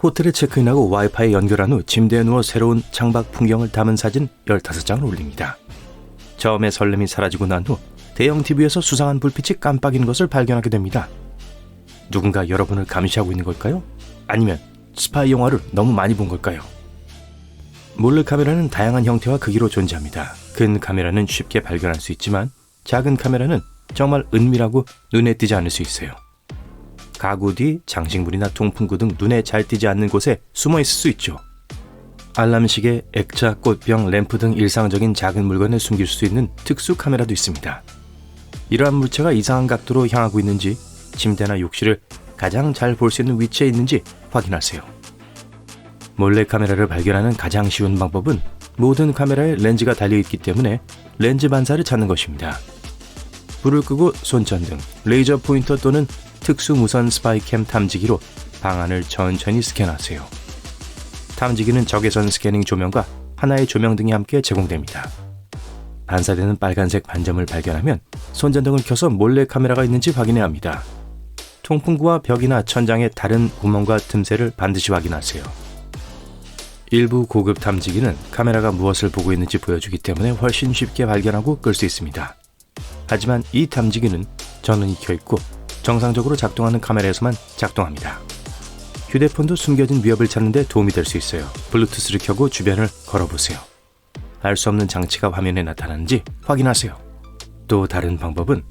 호텔에 체크인하고 와이파이 연결한 후 침대에 누워 새로운 창밖 풍경을 담은 사진 15장을 올립니다. 처음에 설렘이 사라지고 난 후 대형 TV에서 수상한 불빛이 깜빡이는 것을 발견하게 됩니다. 누군가 여러분을 감시하고 있는 걸까요? 아니면 스파이 영화를 너무 많이 본 걸까요? 몰래카메라는 다양한 형태와 크기로 존재합니다. 큰 카메라는 쉽게 발견할 수 있지만 작은 카메라는 정말 은밀하고 눈에 띄지 않을 수 있어요. 가구 뒤, 장식물이나 통풍구 등 눈에 잘 띄지 않는 곳에 숨어 있을 수 있죠. 알람시계, 액자, 꽃병, 램프 등 일상적인 작은 물건을 숨길 수 있는 특수 카메라도 있습니다. 이러한 물체가 이상한 각도로 향하고 있는지, 침대나 욕실을 가장 잘 볼 수 있는 위치에 있는지 확인하세요. 몰래카메라를 발견하는 가장 쉬운 방법은 모든 카메라에 렌즈가 달려있기 때문에 렌즈 반사를 찾는 것입니다. 불을 끄고 손전등, 레이저 포인터 또는 특수 무선 스파이캠 탐지기로 방안을 천천히 스캔하세요. 탐지기는 적외선 스캐닝 조명과 하나의 조명등이 함께 제공됩니다. 반사되는 빨간색 반점을 발견하면 손전등을 켜서 몰래 카메라가 있는지 확인해야 합니다. 통풍구와 벽이나 천장의 다른 구멍과 틈새를 반드시 확인하세요. 일부 고급 탐지기는 카메라가 무엇을 보고 있는지 보여주기 때문에 훨씬 쉽게 발견하고 끌 수 있습니다. 하지만 이 탐지기는 전원이 켜있고 정상적으로 작동하는 카메라에서만 작동합니다. 휴대폰도 숨겨진 위협을 찾는 데 도움이 될 수 있어요. 블루투스를 켜고 주변을 걸어보세요. 알 수 없는 장치가 화면에 나타나는지 확인하세요. 또 다른 방법은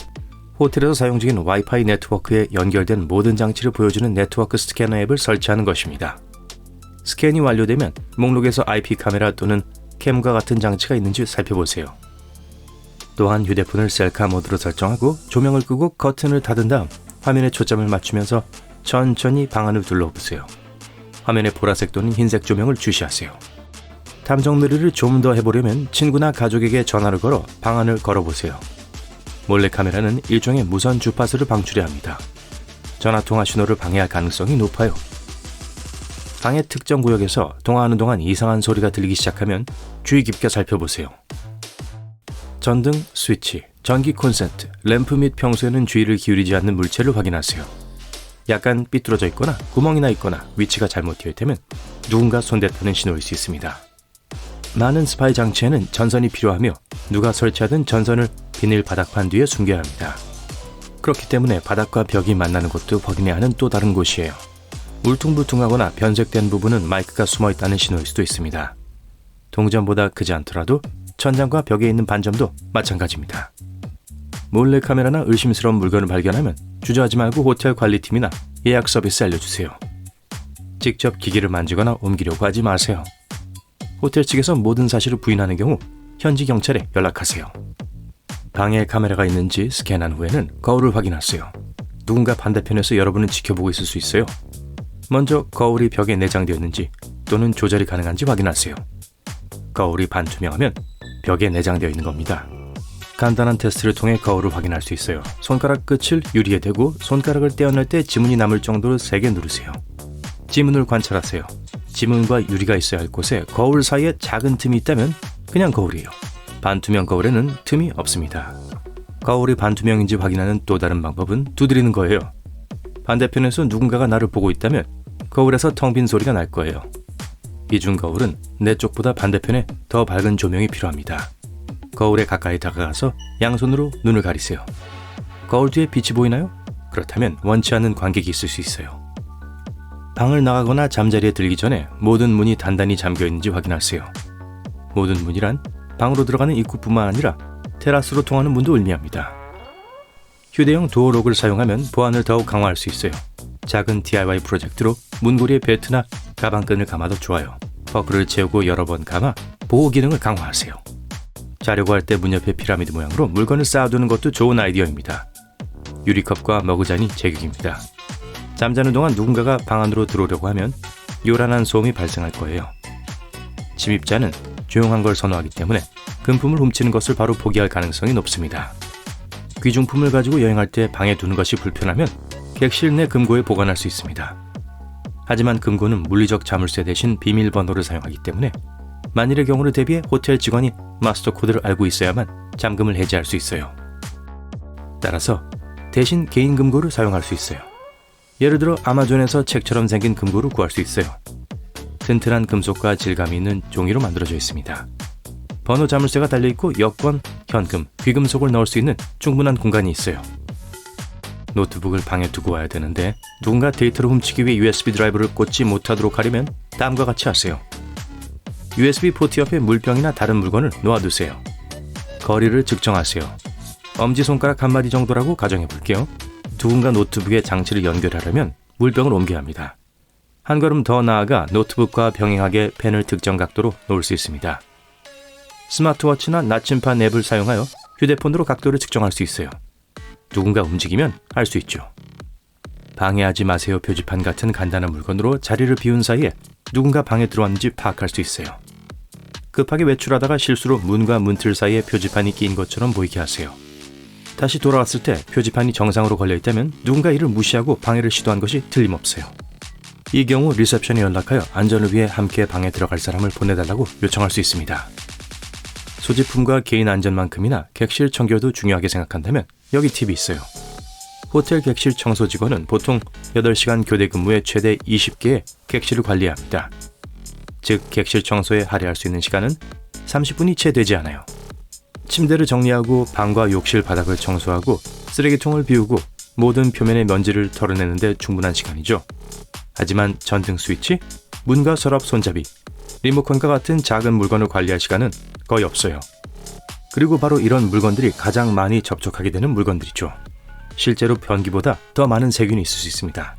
호텔에서 사용 중인 와이파이 네트워크에 연결된 모든 장치를 보여주는 네트워크 스캐너 앱을 설치하는 것입니다. 스캔이 완료되면 목록에서 IP 카메라 또는 캠과 같은 장치가 있는지 살펴보세요. 또한 휴대폰을 셀카 모드로 설정하고 조명을 끄고 커튼을 닫은 다음 화면에 초점을 맞추면서 천천히 방안을 둘러보세요. 화면에 보라색 또는 흰색 조명을 주시하세요. 탐정놀이를 좀 더 해보려면 친구나 가족에게 전화를 걸어 방안을 걸어보세요. 몰래카메라는 일종의 무선 주파수를 방출해야 합니다. 전화통화 신호를 방해할 가능성이 높아요. 방의 특정 구역에서 통화하는 동안 이상한 소리가 들리기 시작하면 주의 깊게 살펴보세요. 전등, 스위치, 전기 콘센트, 램프 및 평소에는 주의를 기울이지 않는 물체를 확인하세요. 약간 삐뚤어져 있거나 구멍이 나 있거나 위치가 잘못 되어 있다면 누군가 손댔다는 신호일 수 있습니다. 많은 스파이 장치에는 전선이 필요하며 누가 설치하든 전선을 비닐 바닥판 뒤에 숨겨야 합니다. 그렇기 때문에 바닥과 벽이 만나는 곳도 확인해야 하는 또 다른 곳이에요. 울퉁불퉁하거나 변색된 부분은 마이크가 숨어 있다는 신호일 수도 있습니다. 동전보다 크지 않더라도 천장과 벽에 있는 반점도 마찬가지입니다. 몰래카메라나 의심스러운 물건을 발견하면 주저하지 말고 호텔 관리팀이나 예약 서비스 알려주세요. 직접 기기를 만지거나 옮기려고 하지 마세요. 호텔 측에서 모든 사실을 부인하는 경우 현지 경찰에 연락하세요. 방에 카메라가 있는지 스캔한 후에는 거울을 확인하세요. 누군가 반대편에서 여러분을 지켜보고 있을 수 있어요. 먼저 거울이 벽에 내장되어 있는지 또는 조절이 가능한지 확인하세요. 거울이 반투명하면 벽에 내장되어 있는 겁니다. 간단한 테스트를 통해 거울을 확인할 수 있어요. 손가락 끝을 유리에 대고 손가락을 떼어낼 때 지문이 남을 정도로 세게 누르세요. 지문을 관찰하세요. 지문과 유리가 있어야 할 곳에 거울 사이에 작은 틈이 있다면 그냥 거울이에요. 반투명 거울에는 틈이 없습니다. 거울이 반투명인지 확인하는 또 다른 방법은 두드리는 거예요. 반대편에서 누군가가 나를 보고 있다면 거울에서 텅 빈 소리가 날 거예요. 이중 거울은 내 쪽보다 반대편에 더 밝은 조명이 필요합니다. 거울에 가까이 다가가서 양손으로 눈을 가리세요. 거울 뒤에 빛이 보이나요? 그렇다면 원치 않는 관객이 있을 수 있어요. 방을 나가거나 잠자리에 들기 전에 모든 문이 단단히 잠겨 있는지 확인하세요. 모든 문이란 방으로 들어가는 입구뿐만 아니라 테라스로 통하는 문도 의미합니다. 휴대용 도어록을 사용하면 보안을 더욱 강화할 수 있어요. 작은 DIY 프로젝트로 문고리에 벨트나 가방끈을 감아도 좋아요. 버클을 채우고 여러 번 감아 보호 기능을 강화하세요. 자려고 할 때 문 옆에 피라미드 모양으로 물건을 쌓아두는 것도 좋은 아이디어입니다. 유리컵과 머그잔이 제격입니다. 잠자는 동안 누군가가 방 안으로 들어오려고 하면 요란한 소음이 발생할 거예요. 침입자는 조용한 걸 선호하기 때문에 금품을 훔치는 것을 바로 포기할 가능성이 높습니다. 귀중품을 가지고 여행할 때 방에 두는 것이 불편하면 객실 내 금고에 보관할 수 있습니다. 하지만 금고는 물리적 자물쇠 대신 비밀번호를 사용하기 때문에 만일의 경우를 대비해 호텔 직원이 마스터 코드를 알고 있어야만 잠금을 해제할 수 있어요. 따라서 대신 개인 금고를 사용할 수 있어요. 예를 들어 아마존에서 책처럼 생긴 금고를 구할 수 있어요. 튼튼한 금속과 질감이 있는 종이로 만들어져 있습니다. 번호 자물쇠가 달려있고 여권, 현금, 귀금속을 넣을 수 있는 충분한 공간이 있어요. 노트북을 방에 두고 와야 되는데 누군가 데이터를 훔치기 위해 USB 드라이브를 꽂지 못하도록 하려면 다음과 같이 하세요. USB 포트 옆에 물병이나 다른 물건을 놓아두세요. 거리를 측정하세요. 엄지손가락 한 마디 정도라고 가정해 볼게요. 누군가 노트북에 장치를 연결하려면 물병을 옮겨야 합니다. 한 걸음 더 나아가 노트북과 병행하게 펜을 특정 각도로 놓을 수 있습니다. 스마트워치나 나침판 앱을 사용하여 휴대폰으로 각도를 측정할 수 있어요. 누군가 움직이면 알 수 있죠. 방해하지 마세요 표지판 같은 간단한 물건으로 자리를 비운 사이에 누군가 방에 들어왔는지 파악할 수 있어요. 급하게 외출하다가 실수로 문과 문틀 사이에 표지판이 끼인 것처럼 보이게 하세요. 다시 돌아왔을 때 표지판이 정상으로 걸려있다면 누군가 이를 무시하고 방해를 시도한 것이 틀림없어요. 이 경우 리셉션에 연락하여 안전을 위해 함께 방에 들어갈 사람을 보내달라고 요청할 수 있습니다. 소지품과 개인 안전만큼이나 객실 청결도 중요하게 생각한다면 여기 팁이 있어요. 호텔 객실 청소 직원은 보통 8시간 교대 근무에 최대 20개의 객실을 관리해야 합니다. 즉 객실 청소에 할애할 수 있는 시간은 30분이 채 되지 않아요. 침대를 정리하고 방과 욕실 바닥을 청소하고 쓰레기통을 비우고 모든 표면의 먼지를 털어내는데 충분한 시간이죠. 하지만 전등 스위치, 문과 서랍 손잡이, 리모컨과 같은 작은 물건을 관리할 시간은 거의 없어요. 그리고 바로 이런 물건들이 가장 많이 접촉하게 되는 물건들이죠. 실제로 변기보다 더 많은 세균이 있을 수 있습니다.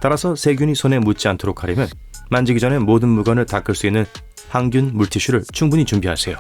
따라서 세균이 손에 묻지 않도록 하려면 만지기 전에 모든 물건을 닦을 수 있는 항균 물티슈를 충분히 준비하세요.